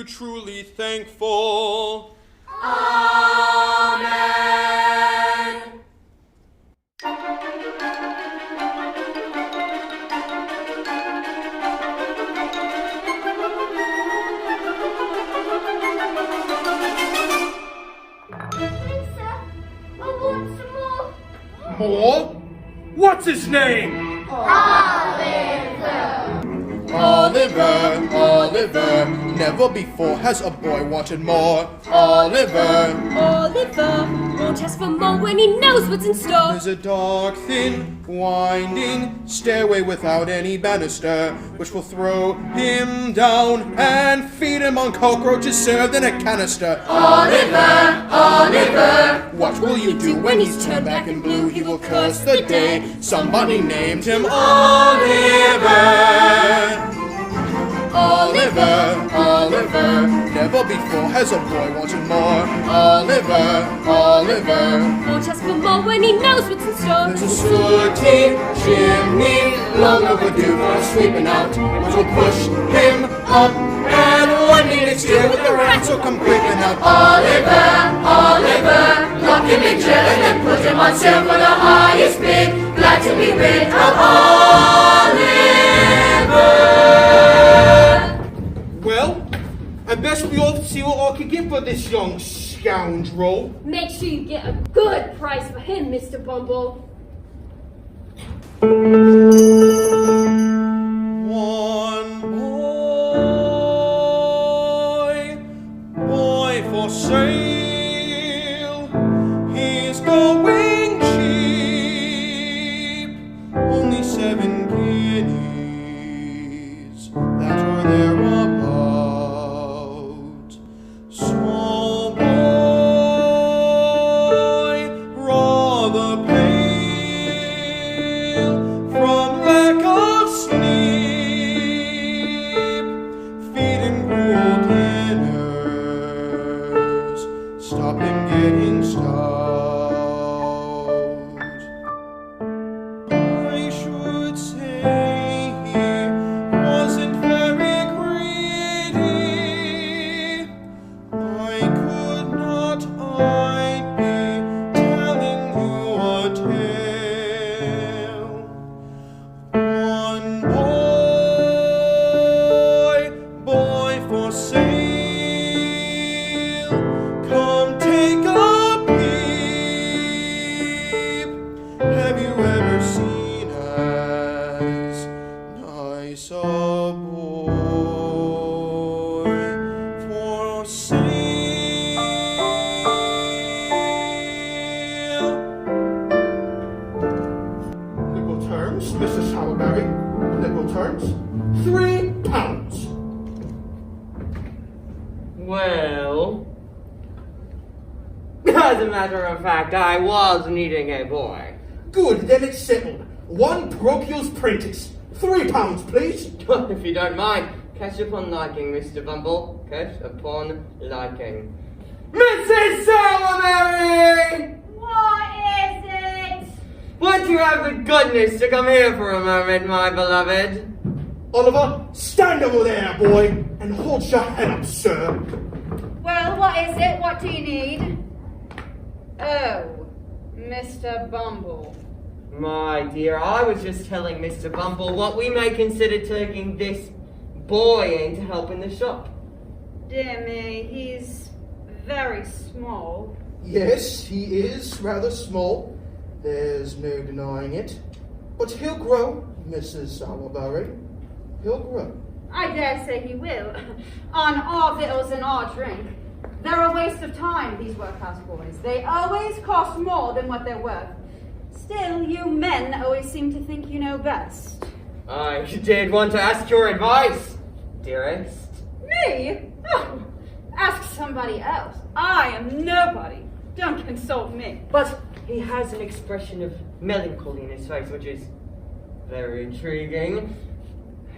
you truly thankful. Amen. More? What's his name? Oliver. Oliver, never before has a boy wanted more. Oliver, won't ask for more when he knows what's in store. there's a dark, thin, winding stairway without any banister, which will throw him down and feed him on cockroaches served in a canister. Oliver. What will you do when he's turned back in blue? He will curse the day somebody named him Oliver. Oliver, never before has a boy wanted more. Oliver, Won't ask for more when he knows what's in store. there's a sooty chimney, long overdue for sweeping out, which will push him up, and one day next year with the rats will come creeping out. Oliver, lock him in jail and then put him on sale for the highest bid. Glad to be rid of Oliver. Well, I best be off to see what I can get for this young scoundrel. Make sure you get a good price for him, Mr. Bumble. One boy for sale. He's going cheap, only 7 guineas. That or thereabout. Small boy, rather pale from lack of sleep. Feed him cool dinners. Stop him getting stout. I should say he wasn't very greedy. I could not, I'd be telling you a tale. One boy for sale. Come take a peep. Have you ever seen as nice a boy for sale? Nickel terms, Mrs. Sowerberry. Nickel terms, £3. Well, as a matter of fact, I was needing a boy. Good, then it's settled. One parochial's prentice. £3, please. If you don't mind, catch upon liking, Mr. Bumble. Catch upon liking. Mrs. Sowerberry! What is it? Would you have the goodness to come here for a moment, my beloved? Oliver, stand over there, boy, and hold your head up, sir. Well, what is it? What do you need? Oh, Mr. Bumble. My dear, I was just telling Mr. Bumble what we may consider taking this boy in to help in the shop. Dear me, he's very small. Yes, he is rather small. There's no denying it. But he'll grow, Mrs. Sowerberry. He'll grow. I dare say he will. On our victuals and our drink. They're a waste of time, these workhouse boys. They always cost more than what they're worth. Still, you men always seem to think you know best. I did want to ask your advice, dearest. Me? Oh, ask somebody else. I am nobody. Don't consult me. But he has an expression of melancholy in his face, which is very intriguing.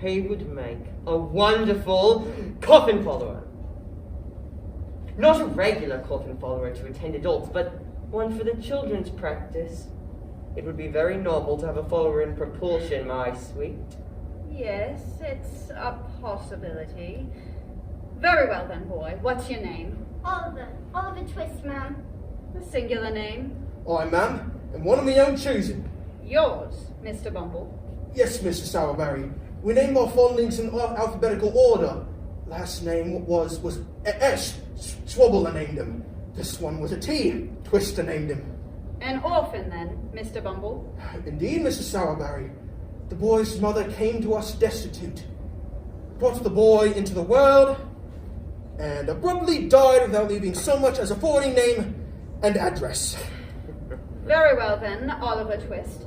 He would make a wonderful coffin follower. Not a regular coffin follower to attend adults, but one for the children's practice. It would be very novel to have a follower in proportion, my sweet. Yes, it's a possibility. Very well then, boy. What's your name? Oliver. Oliver Twist, ma'am. A singular name. I, ma'am, am one of my own choosing. Yours, Mr. Bumble. Yes, Mr. Sowerberry. We named our fondlings in alphabetical order. Last name was S. Swabble named him. This one was a T. Twister named him. An orphan then, Mr. Bumble. Indeed, Mr. Sowerberry. The boy's mother came to us destitute, brought the boy into the world, and abruptly died without leaving so much as a forwarding name and address. Very well then, Oliver Twist.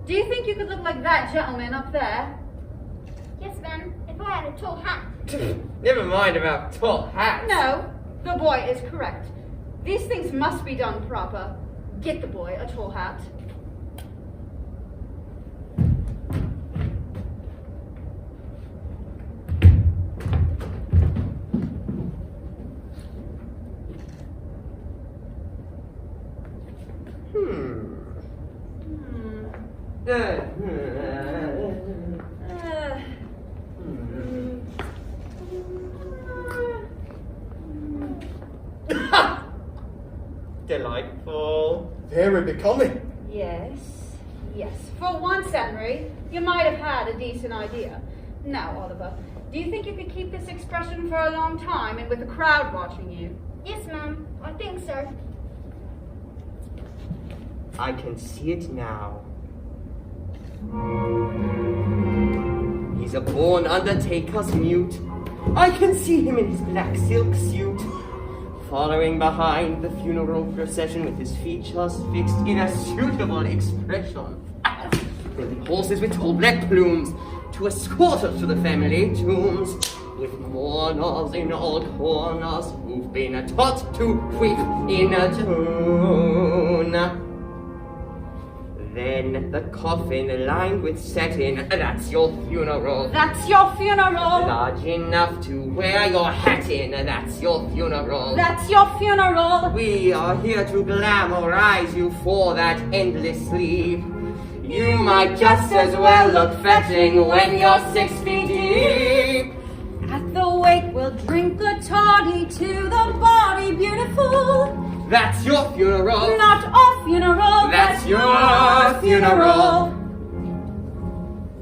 Do you think you could look like that gentleman up there? Yes, ma'am. If I had a tall hat. Never mind about tall hats. No, the boy is correct. These things must be done proper. Get the boy a tall hat. Delightful. Very becoming. Yes. For once, Henry, you might have had a decent idea. Now, Oliver, do you think you could keep this expression for a long time and with the crowd watching you? Yes, ma'am. I think so. I can see it now. He's a born undertaker's mute. I can see him in his black silk suit, following behind the funeral procession with his features fixed in a suitable expression. Building horses with tall black plumes to escort us to the family tombs, with mourners in all corners who've been taught to weep in a tune. Then the coffin lined with satin, that's your funeral. That's your funeral. Large enough to wear your hat in, that's your funeral. That's your funeral. We are here to glamorize you for that endless sleep. You might just as well look fetching when you're 6 feet deep. At the wake we'll drink a toddy to the body beautiful. That's your funeral. Not our funeral. That's your funeral.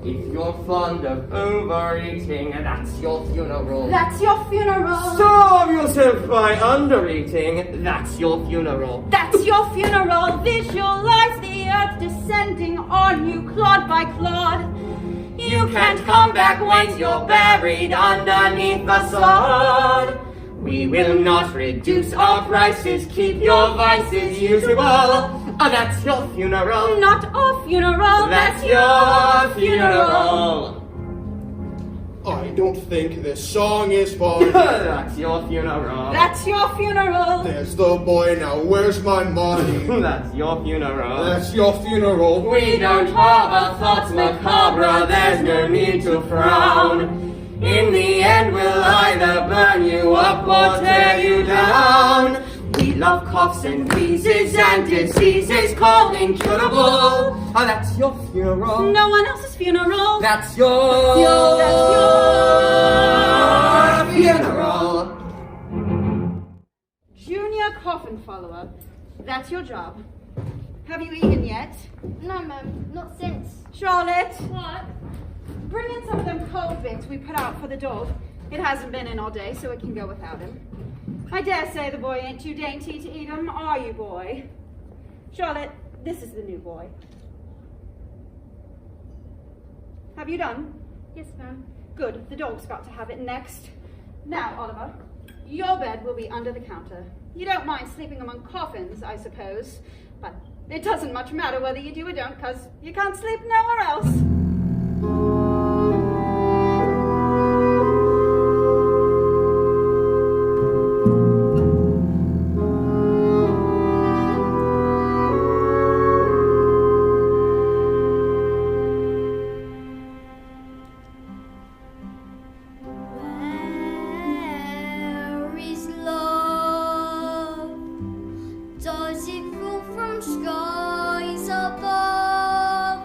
If you're fond of overeating, that's your funeral. That's your funeral. Starve yourself by undereating, that's your funeral. That's your funeral. Visualize the earth descending on you clod by clod. You can't come back once you're buried underneath the sod. We will not reduce our prices, keep your vices usable. That's your funeral. Not our funeral. That's your funeral. I don't think this song is fun. That's your funeral. That's your funeral. There's the boy, now where's my money? That's your funeral. That's your funeral. We don't harbor thoughts macabre, there's no need to frown. In the end we'll either burn you up or tear you down. We love coughs and wheezes and diseases called incurable. That's your funeral. No one else's funeral. That's your funeral. Junior coffin follower. That's your job. Have you eaten yet? No, ma'am. Not since. Charlotte, What? bring in some of them cold bits we put out for the dog. It hasn't been in all day, so it can go without him. I dare say the boy ain't too dainty to eat 'em, are you, boy? Charlotte, this is the new boy. Have you done? Yes, ma'am. Good, the dog's got to have it next. Now, Oliver, your bed will be under the counter. You don't mind sleeping among coffins, I suppose, but it doesn't much matter whether you do or don't, 'cause you can't sleep nowhere else. Where is love? Does it fall from skies above?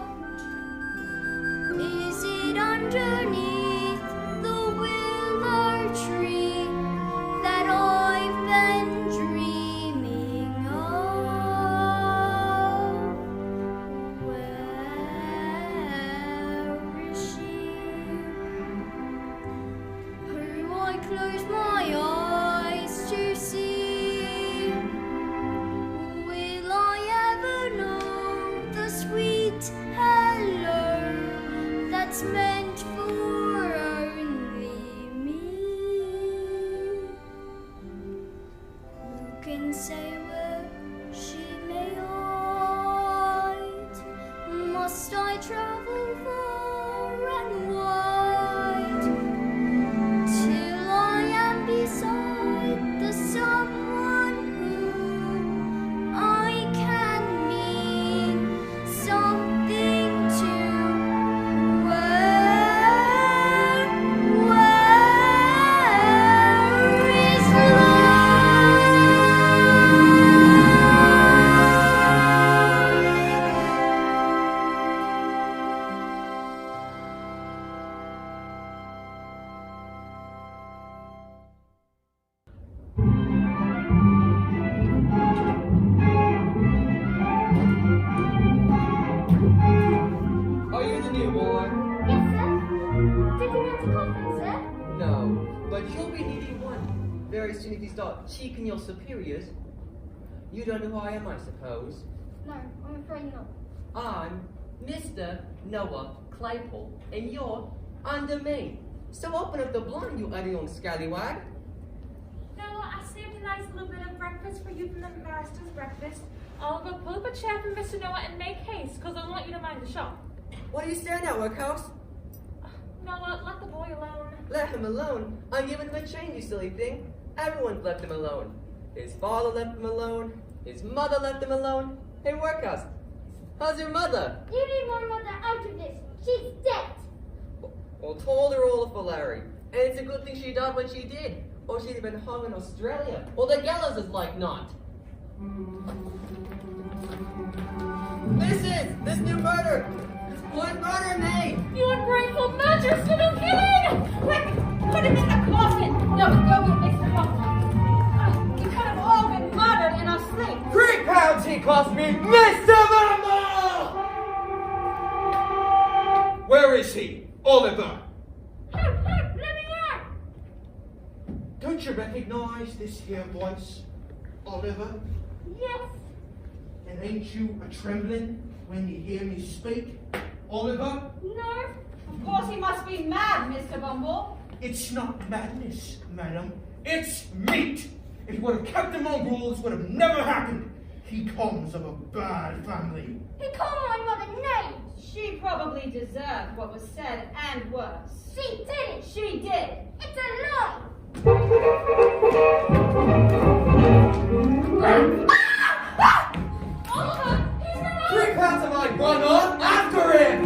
can say where she may hide. Must I travel far and wide till I am beside the someone who I can mean something to? Are you the new boy? Yes, sir. Did you want to coffin, sir? No, but you'll be needing one very soon if you start cheeking your superiors. You don't know who I am, I suppose. No, I'm afraid not. I'm Mr. Noah Claypole, and you're under me. So open up the blind, you ugly young scallywag. Noah, I saved a nice little bit of breakfast for you from the master's breakfast. I'll go pull up a chair for Mr. Noah and make haste, because I want you to mind the shop. What are you staring at, workhouse? Noah, let the boy alone. Let him alone. I'm giving him a chain, you silly thing. Everyone's left him alone. His father left him alone. His mother left him alone. Hey, workhouse, how's your mother? You need my mother out of this. She's dead. Well, told her all of Larry. And it's a good thing she died when she did. Or she'd have been hung in Australia. Or the gallows is like not. This new murder! This boy murdered me! You ungrateful murderous little kid! Quick! Put him in the coffin! No, go get Mr. Coffin. We could have all been murdered in our sleep. 3 pounds he cost me, Mr. Bumble! Where is he? Oliver! Help, let me out! Don't you recognize this here voice, Oliver? Yes. And ain't you a-trembling when you hear me speak, Oliver? No. Of course he must be mad, Mr. Bumble. It's not madness, madam. It's meat. If he would have kept among rules, would have never happened. He comes of a bad family. He called my mother names. She probably deserved what was said and worse. She didn't. She did. It's a lie. Oliver, he's not 3 pounds of my run on after him!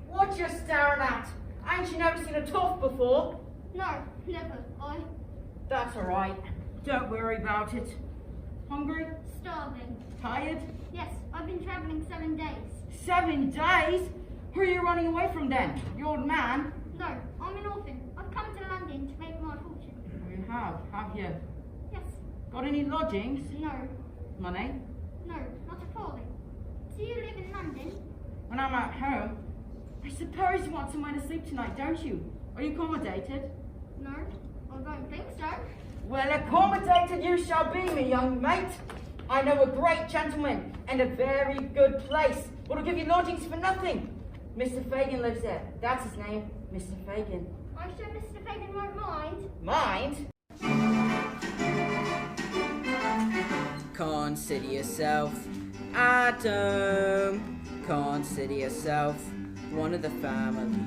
What you staring at? Ain't you never seen a tough before? No, never. That's alright. Don't worry about it. Hungry? Starving. Tired? Yes, I've been travelling 7 days. 7 days? Who are you running away from then? The old man? No, I'm an orphan. I've come to London to make my fortune. You have you? Yes. Got any lodgings? No. Money? No, not a farthing. Do you live in London? When I'm at home? I suppose you want somewhere to sleep tonight, don't you? Are you accommodated? No, I don't think so. Well, accommodated you shall be, me young mate. I know a great gentleman and a very good place. What'll give you lodgings for nothing? Mr. Fagin lives there. That's his name, Mr. Fagin. I'm sure Mr. Fagin won't mind. Mind? Consider yourself Adam. Consider yourself one of the family.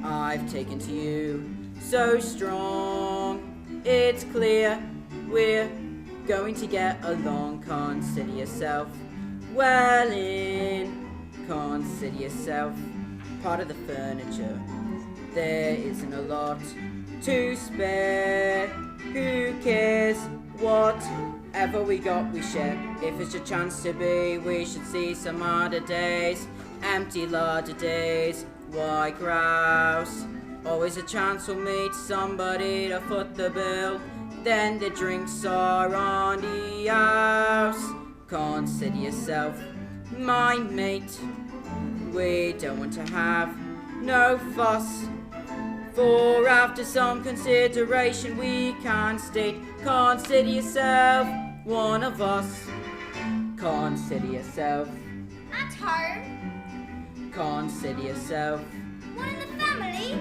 I've taken to you so strong. It's clear we're going to get along. Consider yourself well in. Consider yourself part of the furniture. There isn't a lot to spare. Who cares? Whatever we got, we share. If it's your chance to be, we should see some other days. Empty larder days, white grouse. Always a chance we'll meet somebody to foot the bill. Then the drinks are on the house. Consider yourself my mate. We don't want to have no fuss. For after some consideration we can state, consider yourself one of us. Consider yourself At home, consider yourself one in the family,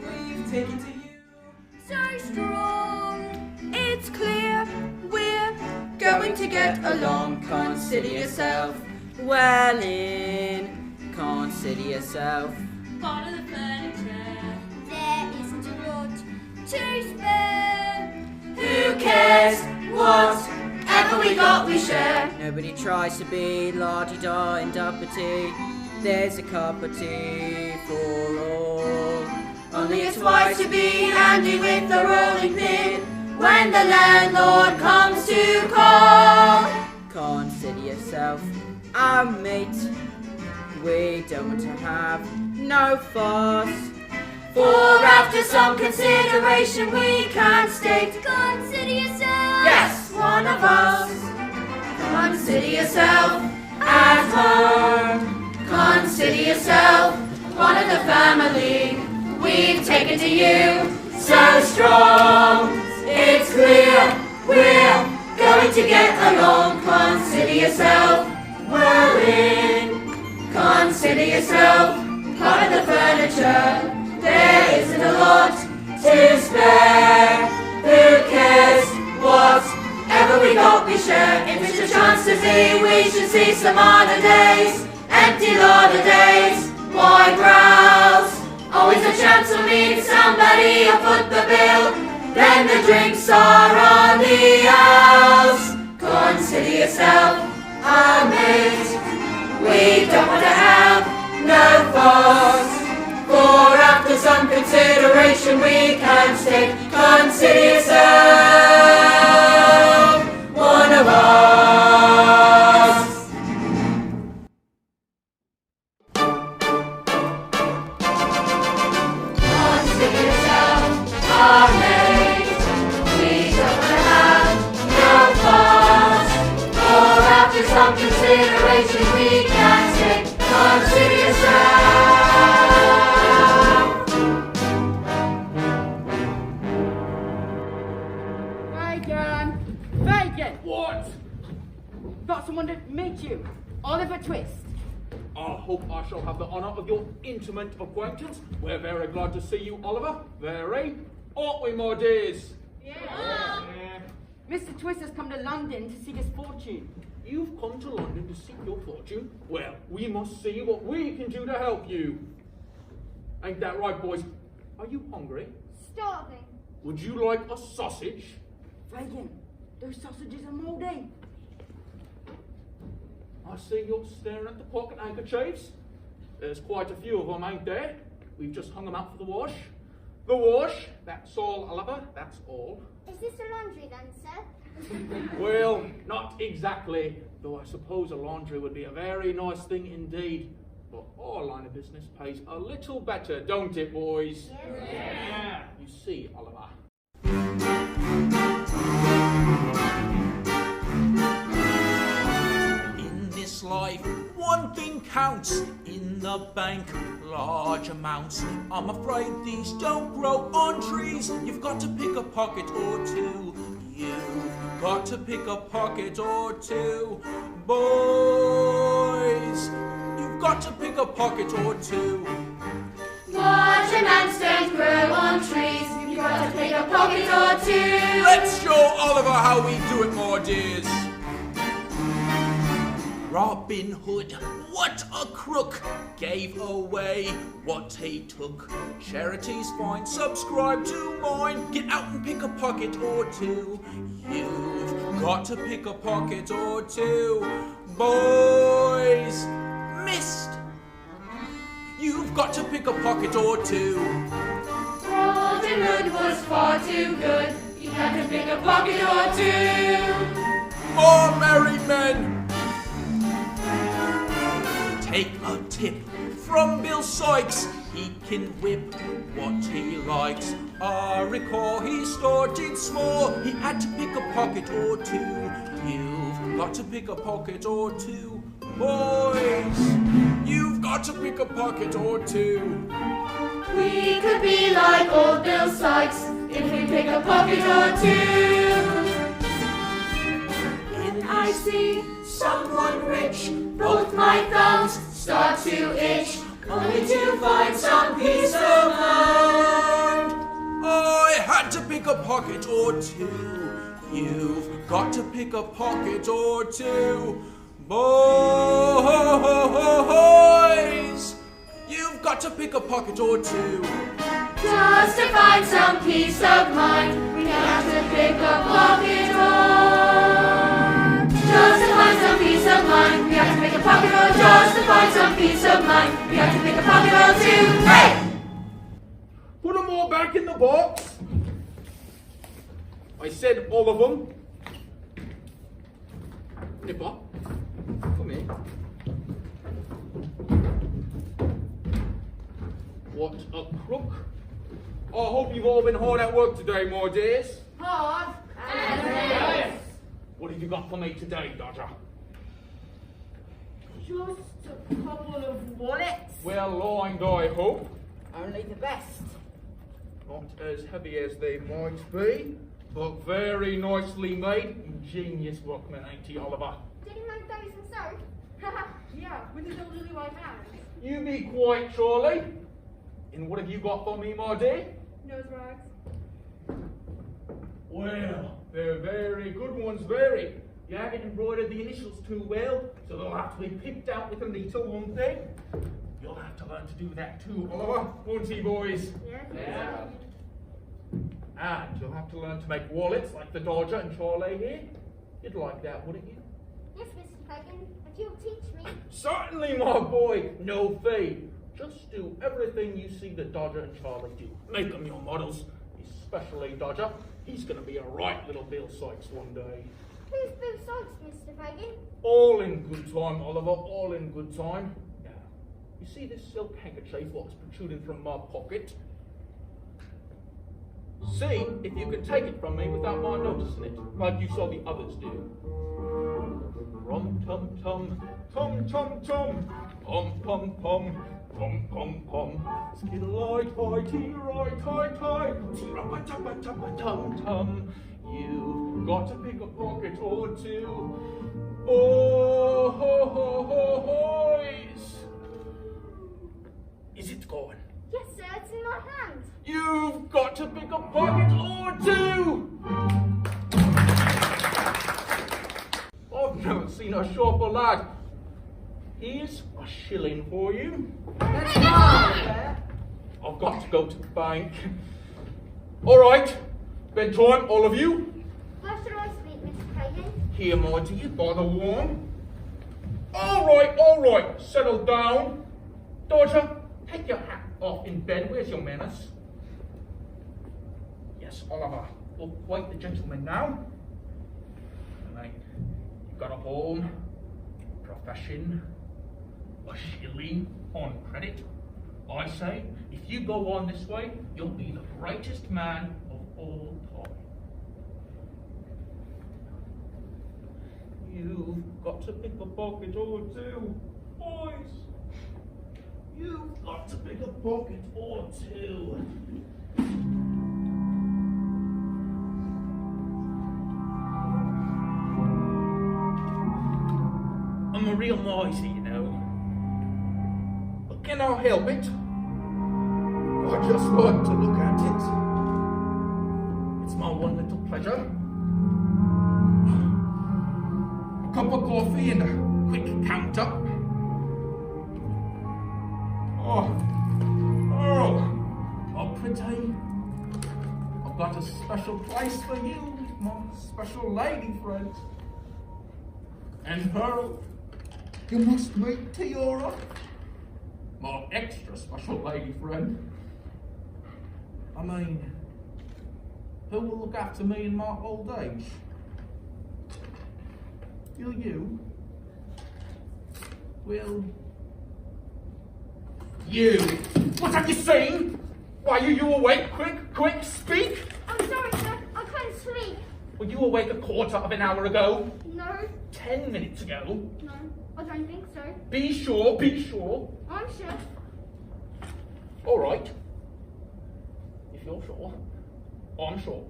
we've taken to you. so strong. It's clear we're going to get along. Consider yourself well in. Consider yourself Part of the furniture. There isn't a lot to spare. Who cares? Whatever we got, we share. Nobody tries to be la-di-da and uppity. There's a cup of tea for all. Only it's wise to be handy with the rolling pin when the landlord comes to call. Consider yourself our mate. We don't want to have no fuss. For after some consideration we can state, Consider yourself. yes, one of us. Consider yourself at home. Consider yourself one of the family. We've taken to you so strong. It's clear we're going to get along. Consider yourself well in. Consider yourself part of the furniture. There isn't a lot to spare. Who cares? Whatever we got, we share. If it's a chance to see, we should see some other days. Empty larder days, white grouse. Always a chance to meet somebody and foot the bill. Then the drinks are on the house. Consider yourself our mate. We don't want to have no fuss. For after some consideration we can state, consider yourself one of us. Consider yourself our mate. We don't want to have no fuss. For after some consideration we can state, consider yourself. Fagin! What? Got someone to meet you. Oliver Twist. I hope I shall have the honour of your intimate acquaintance. We're very glad to see you, Oliver. Very. Aren't we, my dears? Yeah. Mr. Twist has come to London to seek his fortune. You've come to London to seek your fortune? Well, we must see what we can do to help you. Ain't that right, boys? Are you hungry? Starving. Would you like a sausage? Fagin, those sausages are mouldy. I see you're staring at the pocket handkerchiefs. There's quite a few of them, ain't there? We've just hung them out for the wash. The wash, that's all, Oliver, that's all. Is this a laundry then, sir? Well, not exactly, though I suppose a laundry would be a very nice thing indeed. But our line of business pays a little better, don't it, boys? Yes. Yeah. You see, Oliver. In this life, one thing counts. In the bank, large amounts. I'm afraid these don't grow on trees. You've got to pick a pocket or two. You've got to pick a pocket or two. Boys, you've got to pick a pocket or two. Large amounts don't grow on trees. You've got to pick a pocket or two. Let's show Oliver how we do it, my dears. Robin Hood, what a crook, gave away what he took. Charity's fine, subscribe to mine. Get out and pick a pocket or two. You've got to pick a pocket or two. Boys, missed. You've got to pick a pocket or two. Robin Hood was far too good. You had to pick a pocket or two. More merry men. take a tip from Bill Sykes. He can whip what he likes. I recall he started small. He had to pick a pocket or two. You've got to pick a pocket or two. Boys, you've got to pick a pocket or two. We could be like old Bill Sykes if we pick a pocket or two. And I see someone rich, both my thumbs start to itch, only to find some peace of mind. I had to pick a pocket or two. You've got to pick a pocket or two. Boys, you've got to pick a pocket or two. Just to find some peace of mind, we have to pick a pocket or. Just to find some peace of mind, we have to pick a pocket or. Just to find some peace of mind, we have to pick a pocket or two. Hey! Put them all back in the box. I said all of them. Nipper, come here. What a crook. I hope you've all been hard at work today, my dears. Hard. Yes. What have you got for me today, Dodger? Just a couple of wallets. Well lined, I hope. Only the best. Not as heavy as they might be, but very nicely made. Ingenious workman, ain't he, Oliver? Did he make those himself? Yeah, with his old lily white hands. You be quiet, Charlie. And what have you got for me, my dear? Nose rags. Well, they're very good ones, very. You haven't embroidered the initials too well, so they'll have to be picked out with a needle, won't they? You'll have to learn to do that too, Oliver, won't you, boys? Yeah. And you'll have to learn to make wallets like the Dodger and Charlie here. You'd like that, wouldn't you? Yes, Mr. Fagin, if you'll teach me. Certainly, my boy. No fee. Just do everything you see the Dodger and Charlie do. Make them your models. Especially Dodger. He's going to be a right little Bill Sykes one day. Who's Bill Sykes, Mr. Fagin? All in good time, Oliver. All in good time. Now, you see this silk handkerchief what's protruding from my pocket? See if you can take it from me without my noticing it, like you saw the others do. Rum tum tum, tum tum tum, pum pum pum, pum pum pum. Skittle-eye tie, tee-rai tie tie, tee-ra-ba-ta-ba-ta-ba-tum tum. You've got to pick a pocket or two. Oh ho ho ho hoys! Is it gone? Yes, sir, it's in my hand. You've got to pick a pocket or two! I've never seen a sharper lad. Here's a shilling for you. I've got to go to the bank. All right, bedtime, all of you. Where should I sleep, Mr. Fagin? Here, my dear, by the warm. All right, settle down. Dodger, take your hat off in bed. Where's your manners? Yes, Oliver, look quite the gentleman now. Right. You've got a home, profession, a shilling on credit. I say, if you go on this way, you'll be the greatest man of all time. You've got to pick a pocket or two, boys. You've got to pick a pocket or two. I'm a real miser, you know. But can I help it? I just like to look at it. It's my one little pleasure. A cup of coffee and a quick count up. Oh, pretty. I've got a special place for you, my special lady friend. And Pearl, you must meet Tiora, my extra special lady friend. I mean, who will look after me in my old age? Will you? Will You! What have you seen? Why are you awake? Quick, speak! I'm sorry, sir. I couldn't sleep. Were you awake a quarter of an hour ago? No. 10 minutes ago? No, I don't think so. Be sure. I'm sure. All right. If you're sure, I'm sure.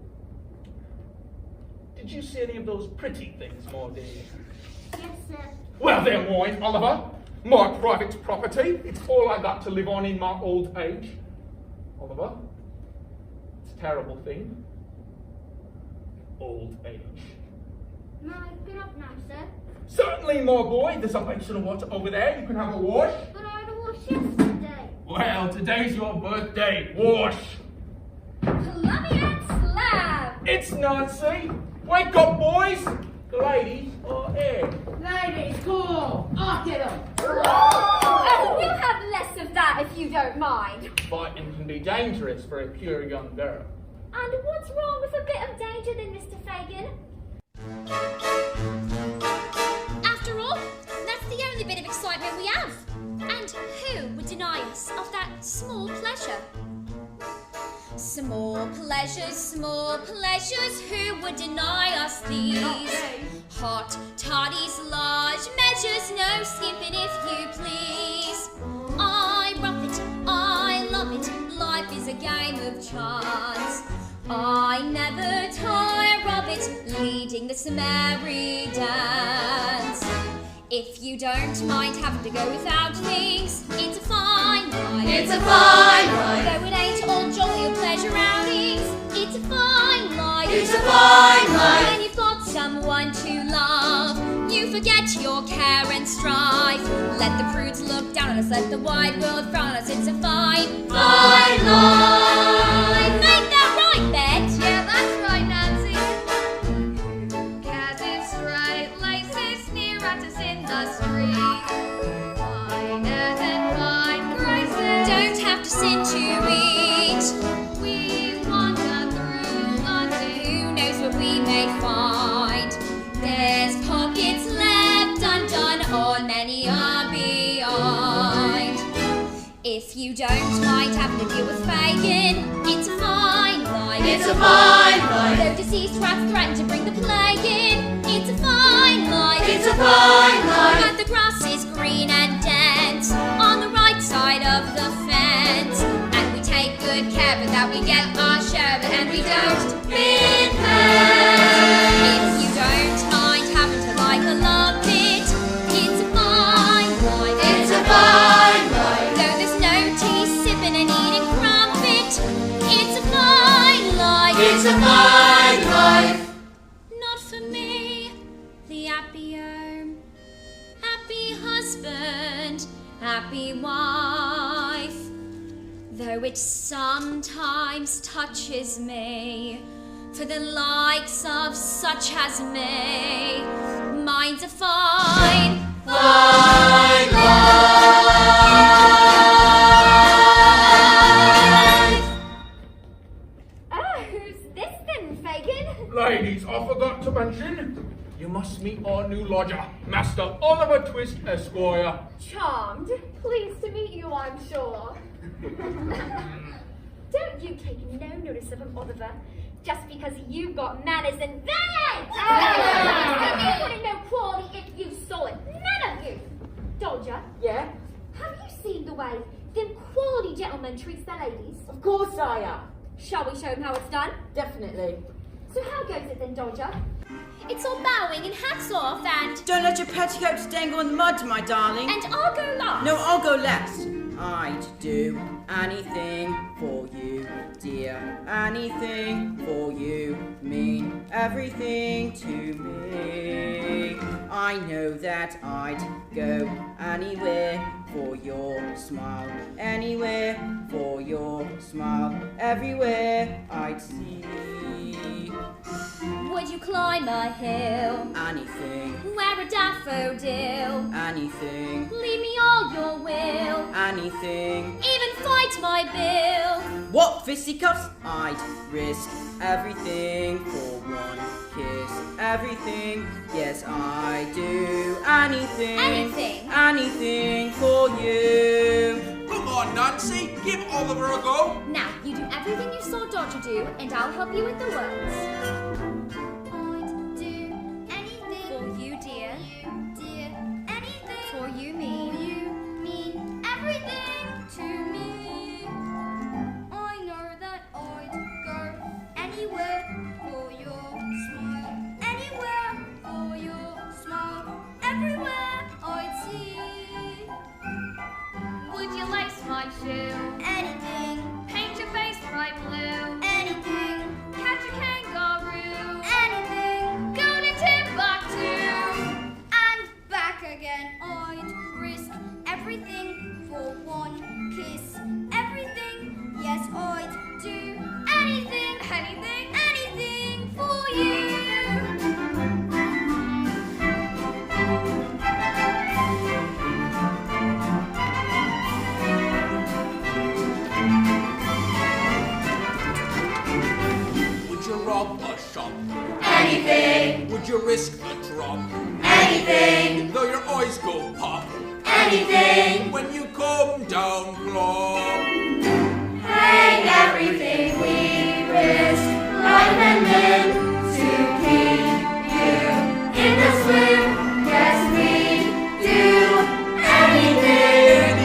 Did you see any of those pretty things, my dear? Yes, sir. Well, they're mine, Oliver. My private property. It's all I got to live on in my old age. Oliver, it's a terrible thing. Old age. May I get up now, sir? Certainly, my boy. There's a basin of water over there. You can have a wash. But I had a wash yesterday. Well, today's your birthday. Wash. Clubby slab! It's Nancy. Wake up, boys. The ladies are here. Ladies, cool. I'll get them. Oh, we'll have less of that if you don't mind. Fighting can be dangerous for a pure young girl. And what's wrong with a bit of danger then, Mr. Fagin? After all, that's the only bit of excitement we have. And who would deny us of that small pleasure? Small pleasures, who would deny us these? Hot toddies, large measures, no skimping if you please. I rough it, I love it, life is a game of chance. I never tire of it, leading this merry dance. If you don't mind having to go without things, it's a fine life. It's a fine life. Though it ain't all jolly or pleasure outings, it's a fine life. It's a fine life. When you've got someone to love, you forget your care and strife. Let the prudes look down on us, let the wide world frown on us. It's a fine life. Ain't that right, Bet? Yeah, that's right, Nancy. 'Cause it's right, laces sneer at us in the street. Finers and fine graces Don't have to sin to eat. we wander through London. Who knows what we may find? There's pockets left undone, on many are behind. If you don't mind having to deal with Fagin, it's a fine life. It's a fine life. Though deceased rats threaten to bring the plague in, it's a fine life. It's a fine life. But the grass is green and dense on the right side of the fence, and we take good care but that we get our share of it, and we don't repent. If you don't mind having to like a love it, it's a fine life. It's a fine life. Though there's no tea sipping and eating crumpet, it's a fine life. It's a fine life. Not for me, the happy home, happy husband, happy wife. Though it sometimes touches me, for the likes of such as me, mine's a fine Fine life. Who's this then, Fagin? Ladies, I forgot to mention, you must meet our new lodger, Master Oliver Twist, Esquire. Charmed. Pleased to meet you, I'm sure. Don't you take no notice of him, Oliver, just because you've got manners and vanity! You wouldn't know quality if you saw it. None of you! Dodger, Yeah? have you seen the way them quality gentlemen treats their ladies? Of course I am. Shall we show him how it's done? Definitely. So how goes it then, Dodger? It's all bowing and hats off and... Don't let your petticoats dangle in the mud, my darling. And I'll go last. No, I'll go last. I'd do anything for you, dear. Anything for you, mean everything to me. I know that I'd go anywhere for your smile. Anywhere for your smile. Everywhere I'd see. Would you climb a hill? Anything. Wear a daffodil? Anything. Leave me all your will? Anything. Even fight my bill? What fisticuffs? I'd risk everything for one kiss. Everything, yes I do. Anything. Anything? Anything for you. Come on, Nancy, give Oliver a go. Now, you do everything you saw Dodger do, and I'll help you with the words. I'd do anything For you, dear. you, dear. Anything For you, mean. you mean everything To me. I know that I'd go anywhere for your smile. Anywhere for your smile. Everywhere I'd see. Would you lace my shoe? Anything, Paint your face bright blue? anything, Catch a kangaroo? anything. Go to Timbuktu? And back again. I'd risk everything for one kiss. Everything, yes, I'd do anything, anything, anything for you. Would you rob a shop? Anything, Would you risk a drop? anything, Though your eyes go pop anything. when you come down plump. Hang everything we risk, life and limb, to keep you in the swim. Yes, we do anything,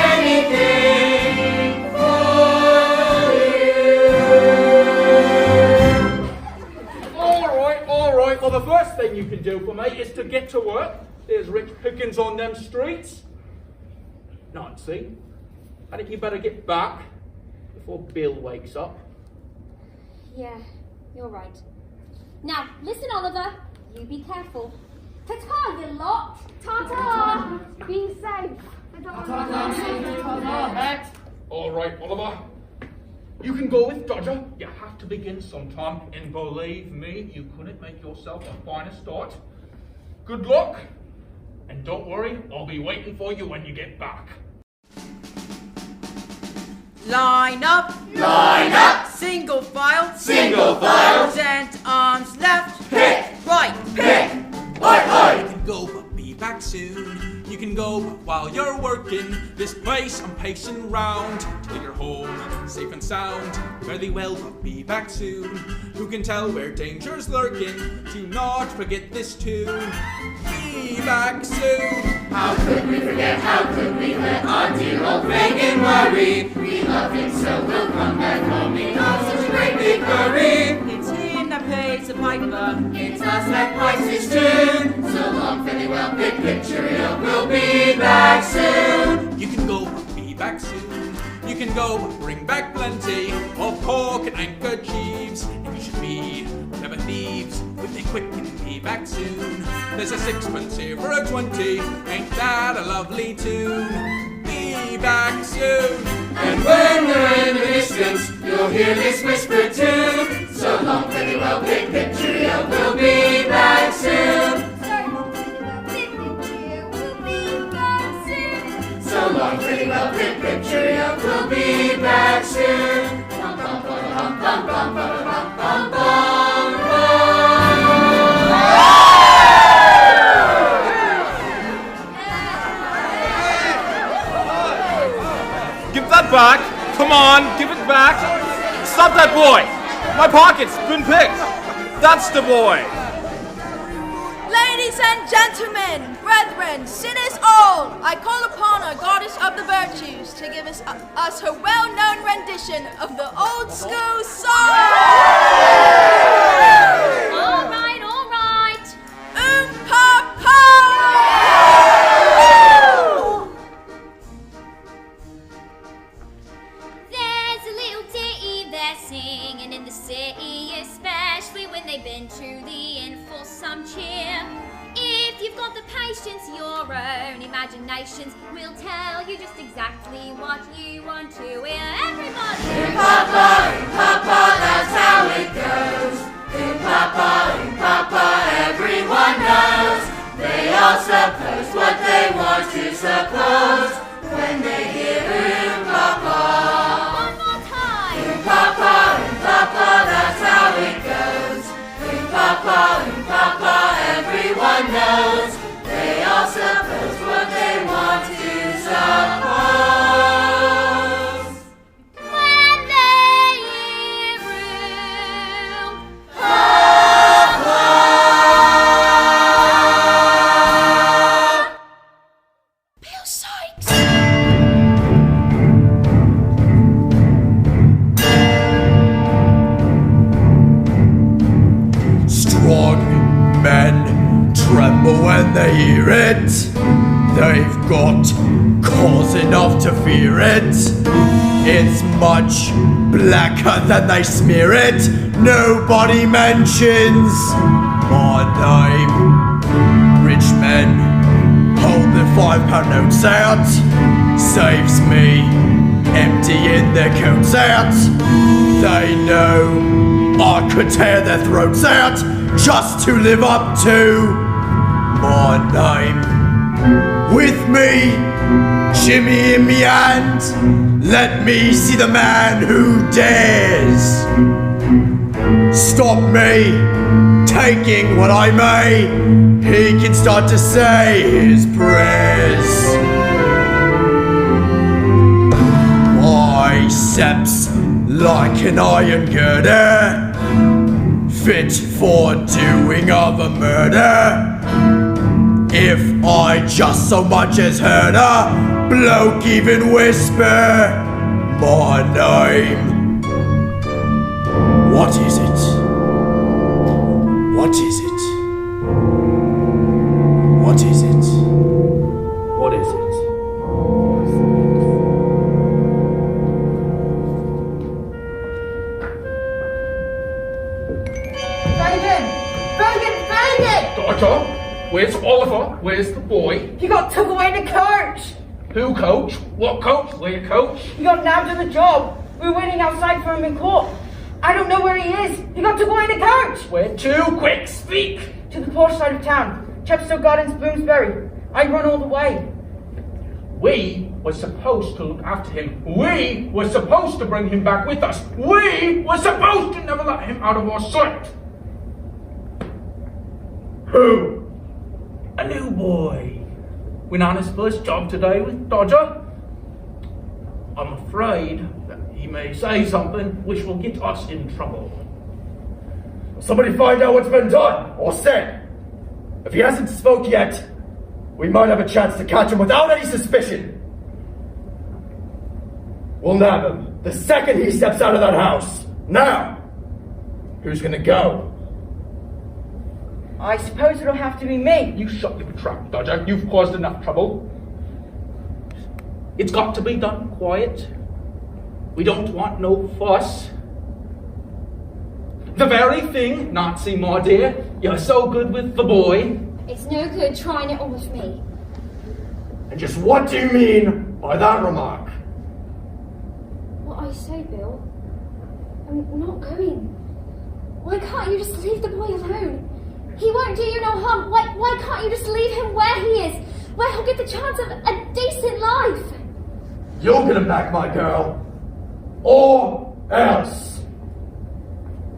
anything for you. All right. Well, the first thing you can do for me is to get to work. There's Rich Higgins on them streets. Nancy, I think you better get back before Bill wakes up. Yeah, you're right. Now, listen, Oliver. You be careful. Ta-ta, you lot. Ta-ta. Be safe. All right, Oliver. You can go with Dodger. You have to begin sometime, and believe me, you couldn't make yourself a finer start. Good luck, and don't worry, I'll be waiting for you when you get back. Line up. Line up, Single file. single file, Present arms left. pick, Right. pick, oi, oi. You can go but be back soon. You can go but while you're working. This place I'm pacing round till you're home, safe and sound. Fairly well but be back soon. Who can tell where danger's lurking? Do not forget this tune. Be back soon. How could we forget, how could we let our dear old Fagin worry? We love him so we'll come back home because such a great big hurry. It's him that pays the piper. It's us that pipes his tune. So long, fairly well, pick, cheerio, we'll be back soon. You can go but be back soon. You can go but bring back plenty of cork and handkerchiefs. And you should be never thieves. But be quick and be back soon. There's a sixpence here for a 20. Ain't that a lovely tune? Be back soon. And when we're in the distance, you'll hear this whispered tune. So long, fairly well, pick, cheerio, we'll be back soon. So long, pretty well, pick, cheerio, we'll be back soon. Bum, bum, bum, bum, bum, bum, bum, bum, bum, Give that back! Come on, give it back! Stop that boy! My pocket's been picked! That's the boy! Ladies and gentlemen, brethren, sinners all, I call upon our goddess of the virtues to give us her well-known rendition of the old school song. All right. Pa-pa! There's a little ditty they're singing in the city, especially when they've been to the inn for some cheer. If you've got the patience, your own imaginations will tell you just exactly what you want to hear. Everybody! Papa, that's how it goes. Papa, everyone knows. They all suppose what they want to suppose when they hear Papa. One more time! Papa, that's how it goes. Papa, everyone knows. They all suppose what they want to suppose. they hear it, they've got cause enough to fear it. It's much blacker than they smear it. Nobody mentions my name. Rich men hold their £5 notes out, saves me emptying their coats out. They know I could tear their throats out just to live up to my name. With me, Jimmy in me hand, let me see the man who dares stop me taking what I may. He can start to say his prayers. Biceps like an iron girder, fit for doing of a murder. If I just so much as heard a bloke even whisper my name. What is it? What is it? What is it? What is it? Fagin! Daughter, where's Oliver? Where's the boy? You got took away in the coach! Who coach? What coach? Where coach? You got nabbed in the job. We were waiting outside for him in court. I don't know where he is. You got took away in the coach! Where to? Quick, speak! To the posh side of town. Chepstow Gardens, Bloomsbury. I run all the way. We were supposed to look after him. We were supposed to bring him back with us. We were supposed to never let him out of our sight. Who? A new boy. Went on his first job today with Dodger. I'm afraid that he may say something which will get us in trouble. Somebody find out what's been done or said. If he hasn't spoke yet, we might have a chance to catch him without any suspicion. We'll nab him the second he steps out of that house. Now, who's gonna go? I suppose it'll have to be me. You shut your trap, Dodger. You've caused enough trouble. It's got to be done quiet. We don't want no fuss. The very thing, Nazi, my dear. You're so good with the boy. It's no good trying it on with me. And just what do you mean by that remark? What I say, Bill. I'm not going. Why can't you just leave the boy alone? He won't do you no harm. Why can't you just leave him where he is? Where he'll get the chance of a decent life? You'll get him back, my girl. Or else.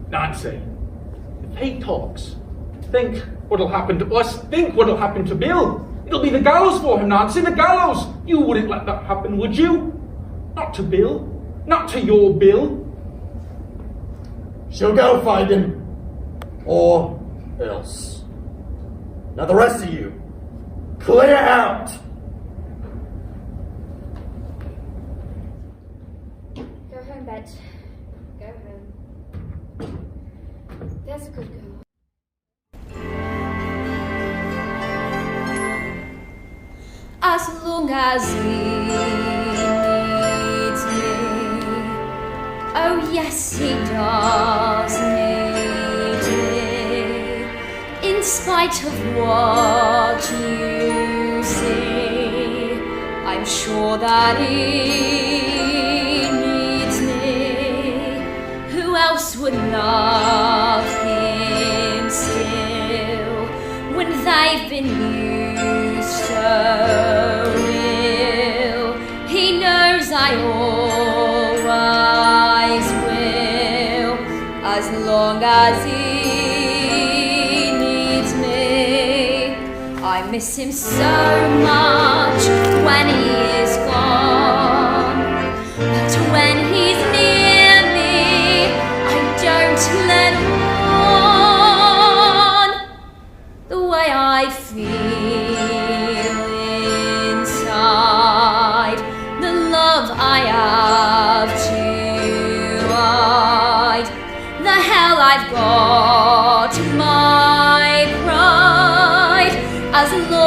Nancy, if he talks, think what'll happen to us. Think what'll happen to Bill. It'll be the gallows for him, Nancy, the gallows. You wouldn't let that happen, would you? Not to Bill. Not to your Bill. She'll go find him. Or else. Now the rest of you, clear out! Go home, Bet. Go home. There's a good girl. As long as he needs me. Oh yes, he does need me. In spite of what you see, I'm sure that he needs me. Who else would love him still when they've been used so ill? He knows I always will, as long as he needs me. I miss him so much when he is gone, but when he's near me, I don't let on the way I feel inside, the love I have to hide, the hell I've got, my pride, as long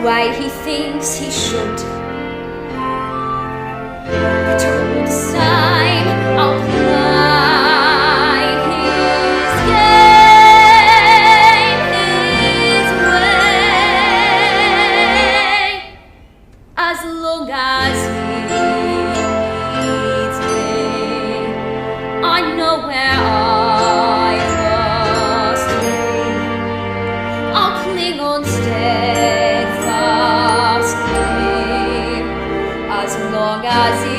the way he thinks he should. But all the same, I'll play his game his way, as long as he needs me. I know where I must be. I'll cling on steadfastly, as long as he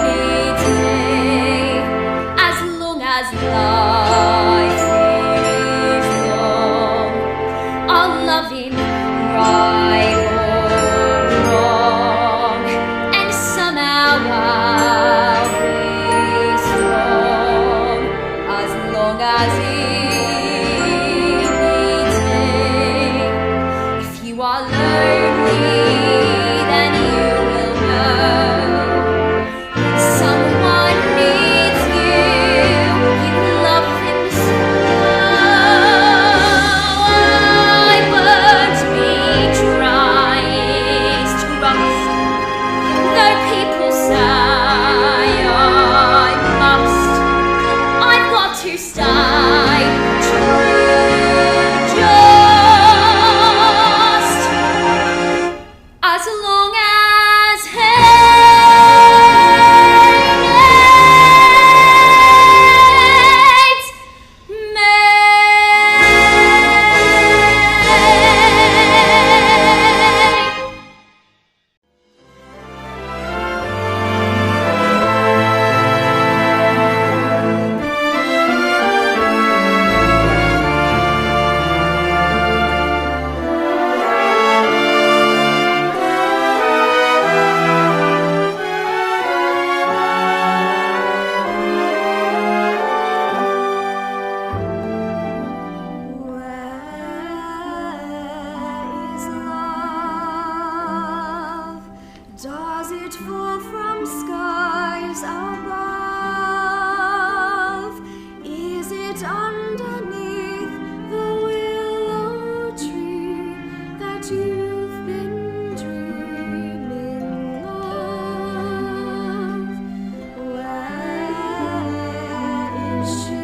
needs me, as long as life is long. I'll love him right or wrong, and somehow I'll be strong, as long as he needs me. If you are lonely, then you will know someone needs you. You love him so. I burnt me dry to rust, though people say I must. I've got to stay true, just as long as he needs me. Does it fall from skies above? Is it underneath the willow tree that you've been dreaming of? Where is she?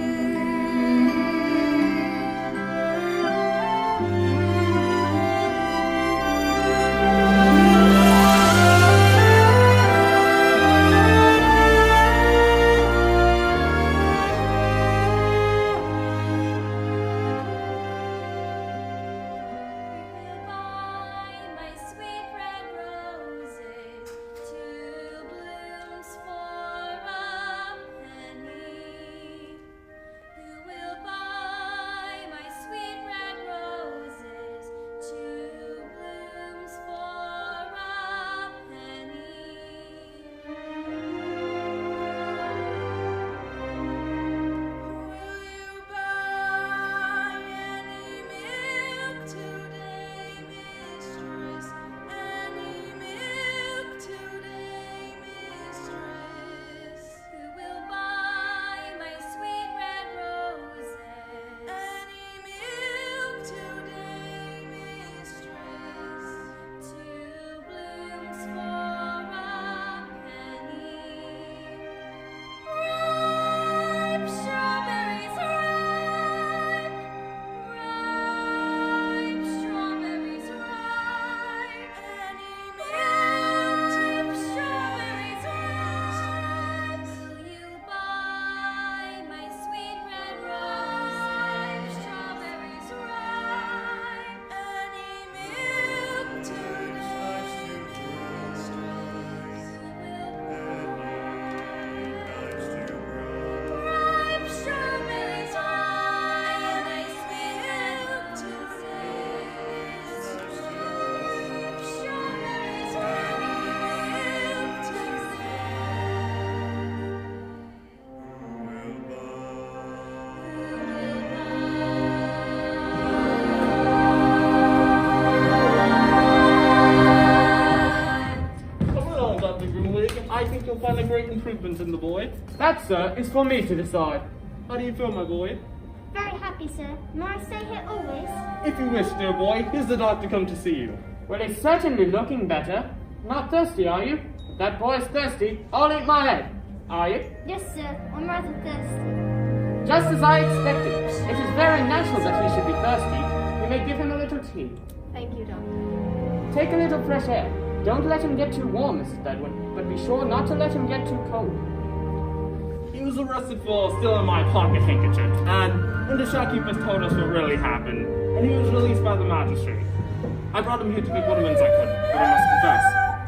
My sweet red roses, 2 blooms for a penny. Who will buy my sweet red roses, 2 blooms for a penny? Will you buy any milk today, mistress? Any milk today, mistress? Who will buy my sweet red roses? Any milk today, mistress? 2 blooms for a penny. Ripe strawberries, ripe, ripe strawberries, ripe. Any milk strawberries, ripe. Will you buy my sweet red roses? Strawberries, ripe. Any milk today, mistress? Ripe strawberries, ripe. Nice milk today, mistress. Strawberries, ripe. Milk Come along, Dr. Grimwig. I think you'll find a great improvement in the boy. That, sir, is for me to decide. How do you feel, my boy? Very happy, sir. May I stay here always? If you wish, dear boy, here's the doctor come to see you. Well, he's certainly looking better. Not thirsty, are you? If that boy's thirsty, I'll eat my head. Are you? Yes, sir. I'm rather thirsty. Just as I expected. It is very natural that he should be thirsty. You may give him a little tea. Thank you, Doctor. Take a little fresh air. Don't let him get too warm, Mrs. Bedouin, but be sure not to let him get too cold. He was arrested for stealing my pocket handkerchief, and when the shopkeepers told us what really happened, and he was released by the magistrate. I brought him here to make what amends I could, but I must confess,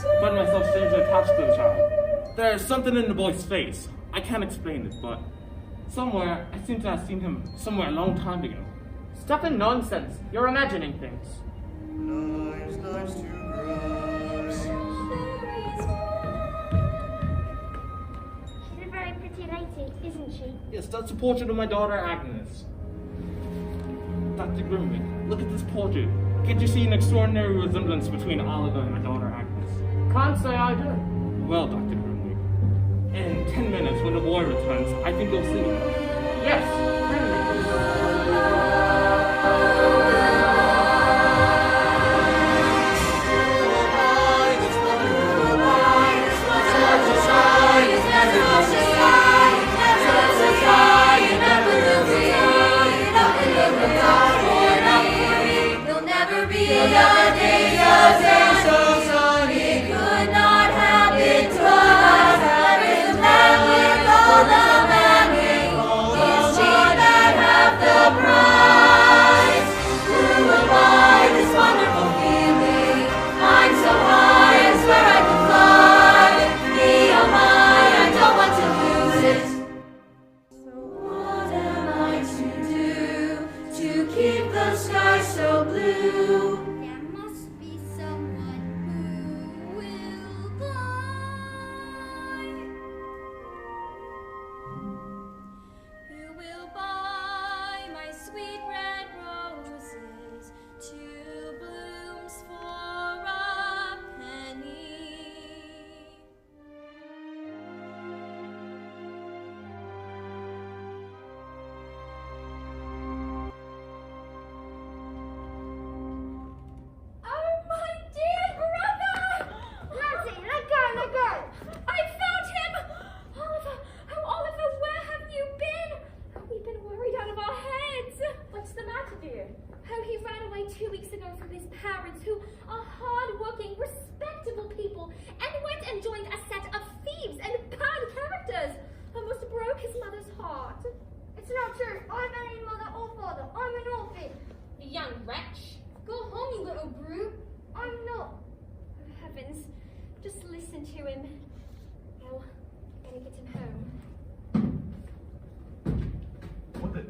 I find myself strangely attached to the child. There's something in the boy's face. I can't explain it, but somewhere, I seem to have seen him somewhere a long time ago. Stuff and nonsense. You're imagining things. Knives to grubs. She's a very pretty lady, isn't she? Yes, that's a portrait of my daughter Agnes. Dr. Grimwig, look at this portrait. Can't you see an extraordinary resemblance between Oliver and my daughter Agnes? Can't say I do. Well, Dr. Grimwig, in 10 minutes when the boy returns, I think you'll see. Yes, 10 minutes.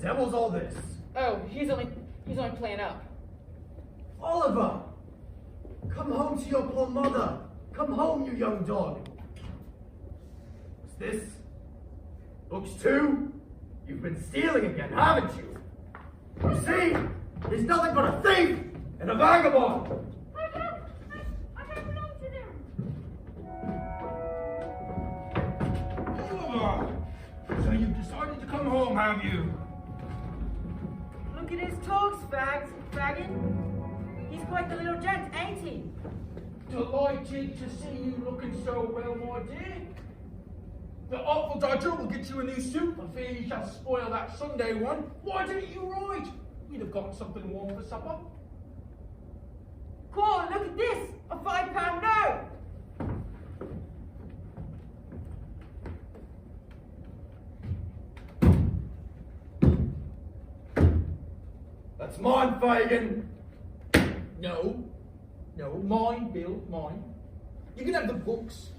Devil's all this? Oh, he's only playing up. Oliver! Come home to your poor mother! Come home, you young dog! What's this? Books too? You've been stealing again, haven't you? You see, he's nothing but a thief and a vagabond! I don't belong to them! Oliver! So you've decided to come home, have you? Look at his togs, Fagin. He's quite the little gent, ain't he? Delighted to see you looking so well, my dear. The Artful Dodger will get you a new suit. I fear you shall spoil that Sunday one. Why didn't you write? We'd have got something warm for supper. Cool, look at this! A £5 note! That's mine, Fagin! No, mine, Bill, mine. You can have the books.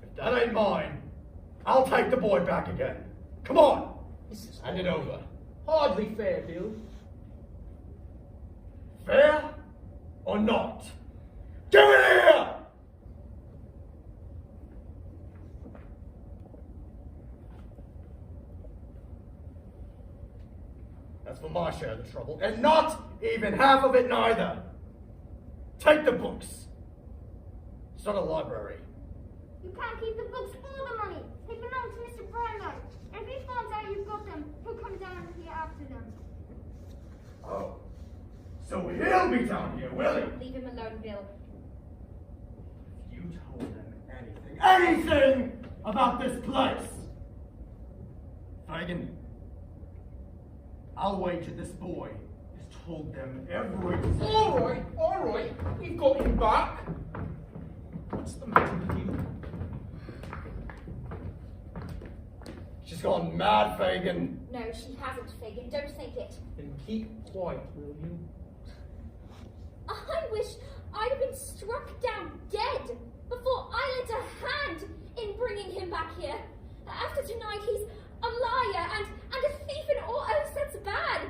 If that ain't mine, I'll take the boy back again. Come on! Hand it over. Hardly fair, Bill. Fair or not? Give it here! That's for my share of the trouble, and not even half of it neither. Take the books. It's not a library. You can't keep the books or the money. They belong to Mr. Brownlow. If he finds out you've got them, he'll come So he'll be down here, will he? Leave him alone, Bill. You told them anything about this place. Fagin, I'll wager this boy has told them everything. All right. We've got him back. What's the matter with you? She's gone mad, Fagin. No, she hasn't, Fagin. Don't think it. Then keep quiet, will you? I wish I'd been struck down dead before I lent a hand in bringing him back here. After tonight, he's a liar and a thief in all else that's bad.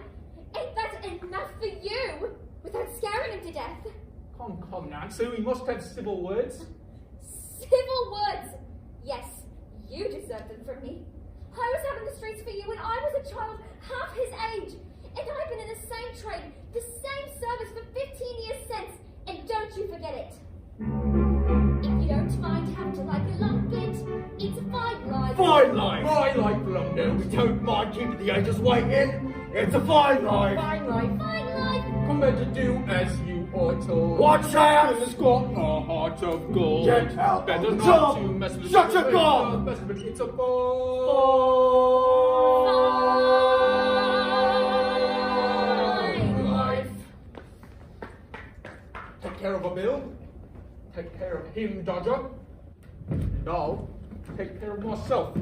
Ain't that enough for you? Without scaring him to death. Come, Nancy, we must have civil words. Civil words? Yes, you deserve them from me. I was out in the streets for you when I was a child half his age. And I've been in the same trade, the same service for 15 years since. And don't you forget it. If you don't mind having to like a lump it's a fine life. Fine life! I like Brownlow. We don't mind keeping the ages waiting. It's a fine life. Fine life. Come better do as you ought to. Watch out! It's got a heart of gold. Get out Better of the not job. to mess with Shut the your gob! It's a fine life. Take care of a Bill. Take care of him, Dodger. And I'll take care of myself.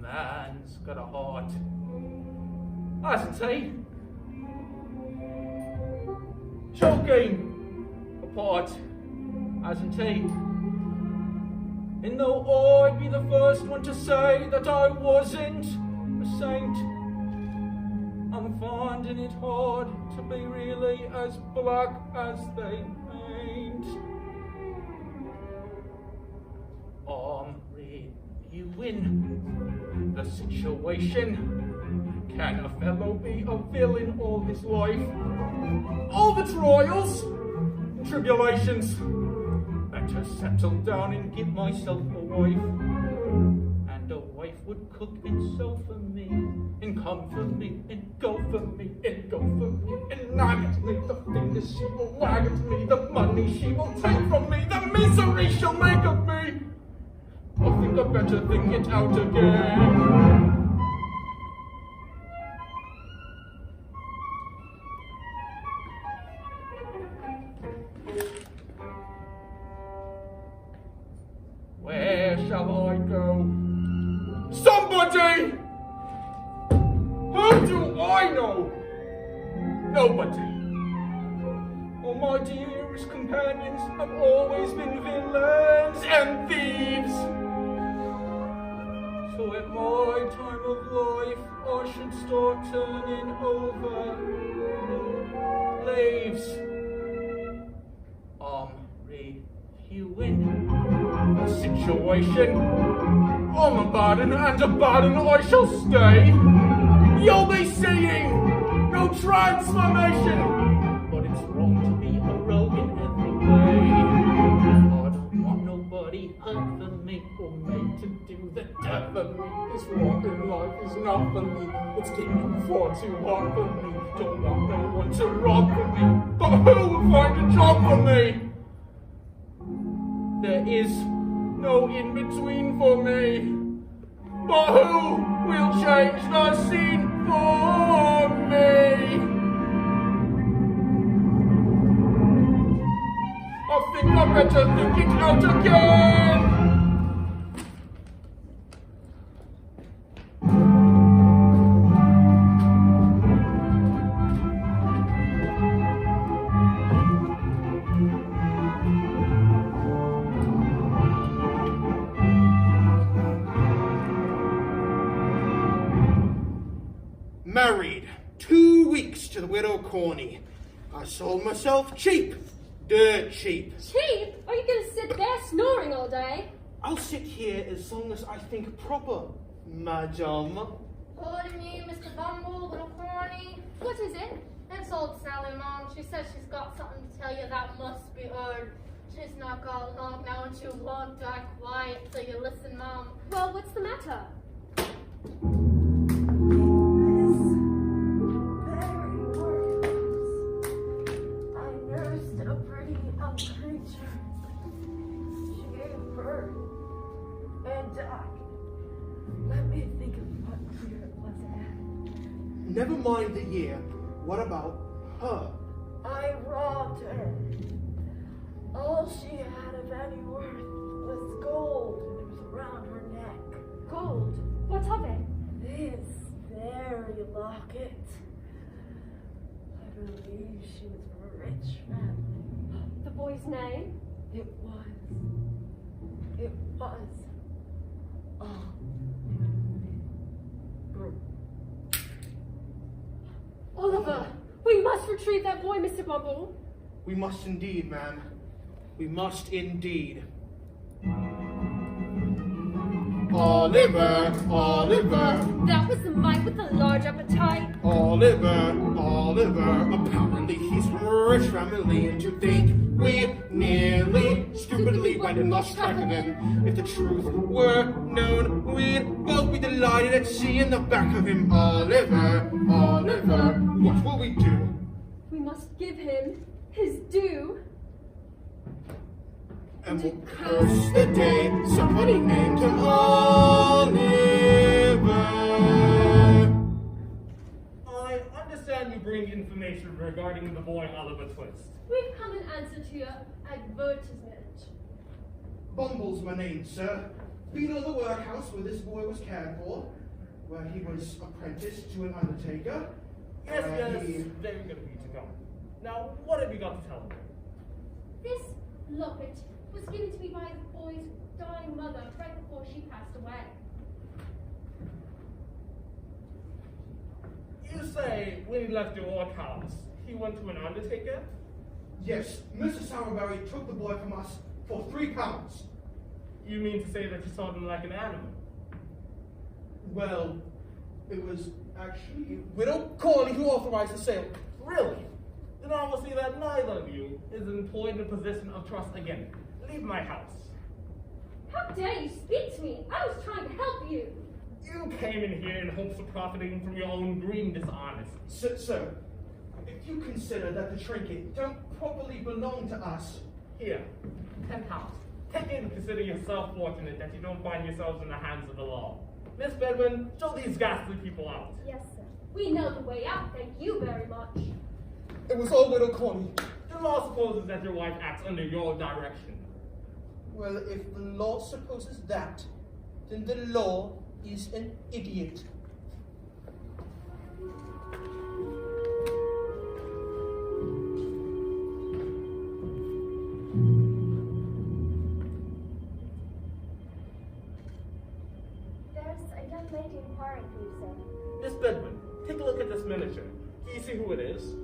Man's got a heart, hasn't he? Choking apart, hasn't he? And though I'd be the first one to say that I wasn't a saint, I'm finding it hard to be really as black as they paint. You win the situation. Can a fellow be a villain all his life? All the trials and tribulations. Better settle down and give myself a wife. And a wife would cook and sew for me, and come for me, and go for me, and go for me, and nag at me. The things she will wag at me, the money she will take from me, the misery she'll make of me. I think I better think it out again. Where shall I go? Somebody! Who do I know? Nobody. All my dearest companions have always been villains and thieves. So at my time of life, I should start turning over leaves. I'm reviewing the situation. I'm a burden, and a burden I shall stay. You'll be seeing no transformation, but it's wrong to be a rogue in every way. I don't want nobody hurt for me or made to do the death for me. This walking life is not for me. It's getting far too hard for me. Don't want no one to rob for me, but who will find a job for me? There is no in-between for me. But who will change the scene for me? I think I better think it out again. Married 2 to the widow Corney. I sold myself cheap. Dirt cheap. Cheap? Are you going to sit there snoring all day? I'll sit here as long as I think proper, madam. Pardon me, Mr. Bumble, little Corney. What is it? It's old Sally, Mom. She says she's got something to tell you that must be heard. She's not got long now and she won't die quiet, so you listen, Mom. Well, what's the matter? I nursed a pretty young creature. She gave birth and died. Let me think of what year it was in. Never mind the year. What about her? I robbed her. All she had of any worth was gold, and it was around her neck. Gold? What of it? This very locket. I believe she was from a rich family. The boy's name? It was. Oliver, we must retrieve that boy, Mr. Bumble. We must indeed, ma'am. We must indeed. Oliver, Oliver. That was the mite with the large appetite. Oliver, Oliver. Apparently he's from a rich family, and to think we nearly, stupidly went and lost track of him. If the truth were known, we'd both be delighted at seeing the back of him. Oliver, Oliver. What will we do? We must give him his due. And we'll curse the day somebody named him Oliver. I understand you bring information regarding the boy Oliver Twist. We've come in answer to your advertisement. Bumble's my name, sir. Been on the workhouse where this boy was cared for, where he was apprenticed to an undertaker. Yes, very good of you to come. Now, what have you got to tell me? This locket was given to me by the boy's dying mother right before she passed away. You say when he left your workhouse, he went to an undertaker? Yes, Mr. Sowerberry took the boy from us for £3. You mean to say that you sold him like an animal? Well, it was actually Widow Corney who authorized the sale. Really? Then I will see that neither of you is employed in a position of trust again. Leave my house. How dare you speak to me? I was trying to help you. You came in here in hopes of profiting from your own green dishonesty. Sir, if you consider that the trinket don't properly belong to us. Here, £10. Take it and consider yourself fortunate that you don't find yourselves in the hands of the law. Miss Bedwin, show these ghastly people out. Yes, sir. We know the way out, thank you very much. It was all Widow Corney. The law supposes that your wife acts under your direction. Well, if the law supposes that, then the law is an idiot. There's a young lady inquiring for you, sir. Miss Bedwin, take a look at this miniature. Do you see who it is?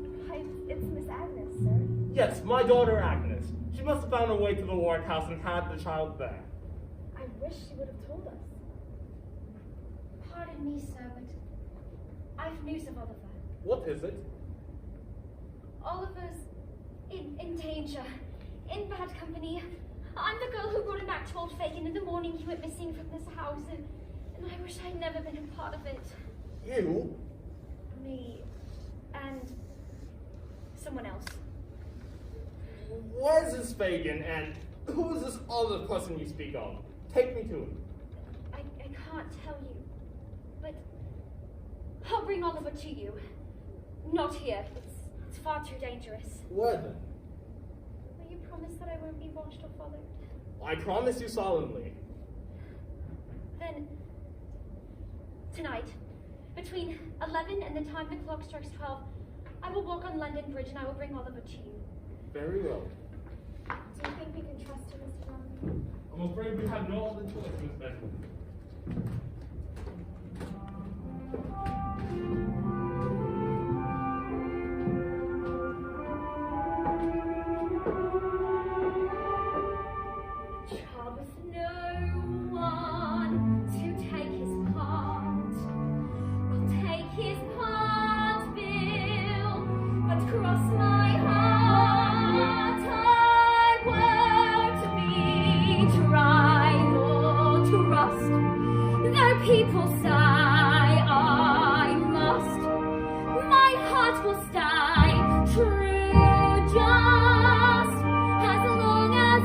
It's Miss Agnes, sir. Yes, my daughter Agnes. She must have found her way to the workhouse and had the child there. I wish she would have told us. Pardon me, sir, but I've news of Oliver. What is it? Oliver's in danger, in bad company. I'm the girl who brought him back to old Fagin in the morning he went missing from this house, and I wish I'd never been a part of it. You? Me and someone else. Where is this Fagin, and who is this other person you speak of? Take me to him. I can't tell you, but I'll bring Oliver to you. Not here. It's far too dangerous. Where then? Will you promise that I won't be watched or followed? I promise you solemnly. Then, tonight, between 11 and the time the clock strikes 12, I will walk on London Bridge and I will bring Oliver to you. Very well. Do you think we can trust you, Mr. Bumble? I'm afraid we have no other choice, Miss Bedwin. to rust. Though people sigh, I must. My heart will stay true, just as long as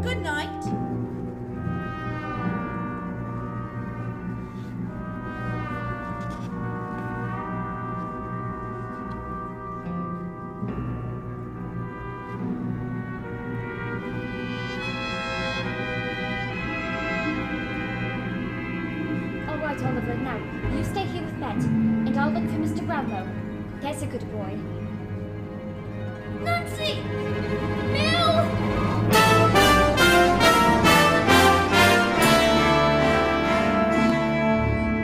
Good night. All right, Oliver, now, you stay here with Met, and I'll look for Mr. Brownlow. There's a good boy. Nancy! Bill!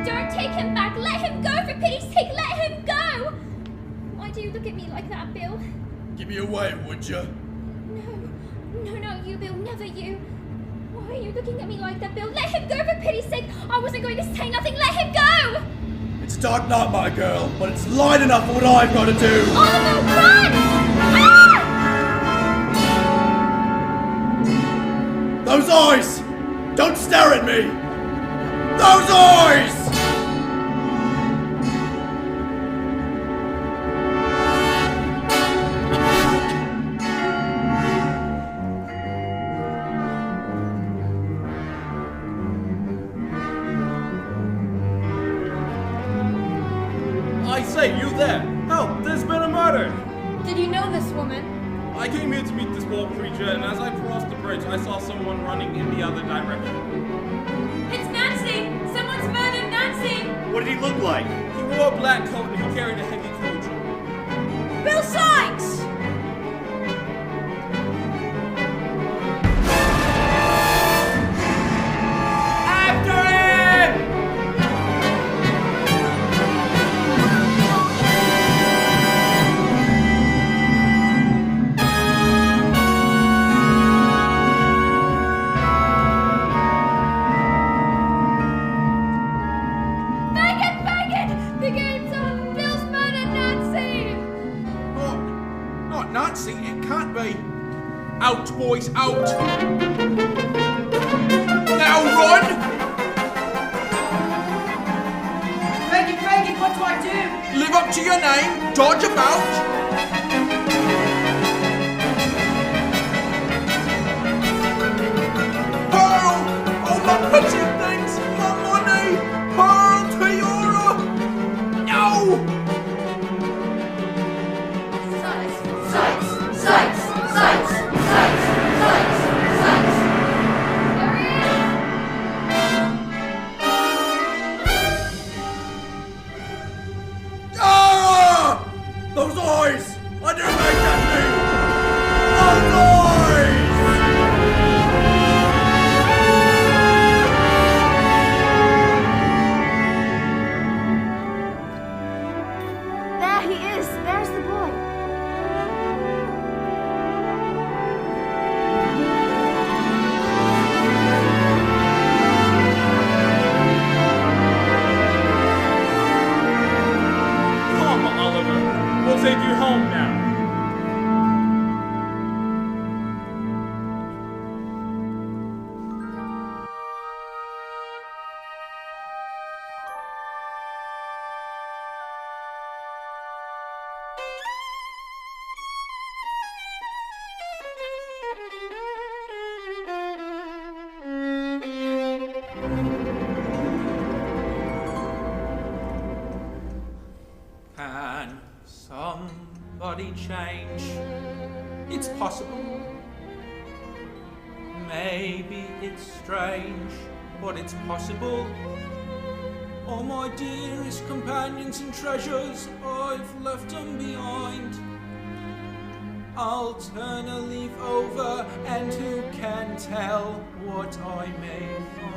Don't take him back! Let him go! For pity's sake, let him go! Why do you look at me like that, Bill? Give me away, would you? No, you, Bill, never you. Why are you looking at me like that, Bill? Let him go, for pity's sake! I wasn't going to say nothing, let him go! It's dark night, my girl, but it's light enough for what I've got to do. Oliver, run! Ah! Those eyes! Don't stare at me! Those eyes! I say, you there! Help! There's been a murder! Did you know this woman? I came here to meet this poor creature, and as I crossed the bridge, I saw someone running in the other direction. It's Nancy! Someone's murdered Nancy! What did he look like? He wore a black coat and he carried a heavy cudgel. Bill Sykes! After him! Fagin! The game's up! Bill's murdered Nancy! Not Nancy, it can't be. Out, boys, out! Now run! Fagin, what do I do? Live up to your name, dodge about! Pearl! Oh, my pretty things! My money! Pearl, Tiara! No! Sykes! Ah! Those eyes! I didn't make that thing! Those eyes! There he is. There's the boy. Come, Oliver. We'll take you home now. Can somebody change? It's possible. Maybe it's strange, but it's possible. All my dearest companions and treasures, I've left them behind. I'll turn a leaf over, and who can tell what I may find?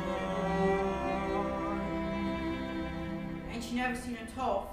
Ain't you never seen a tough?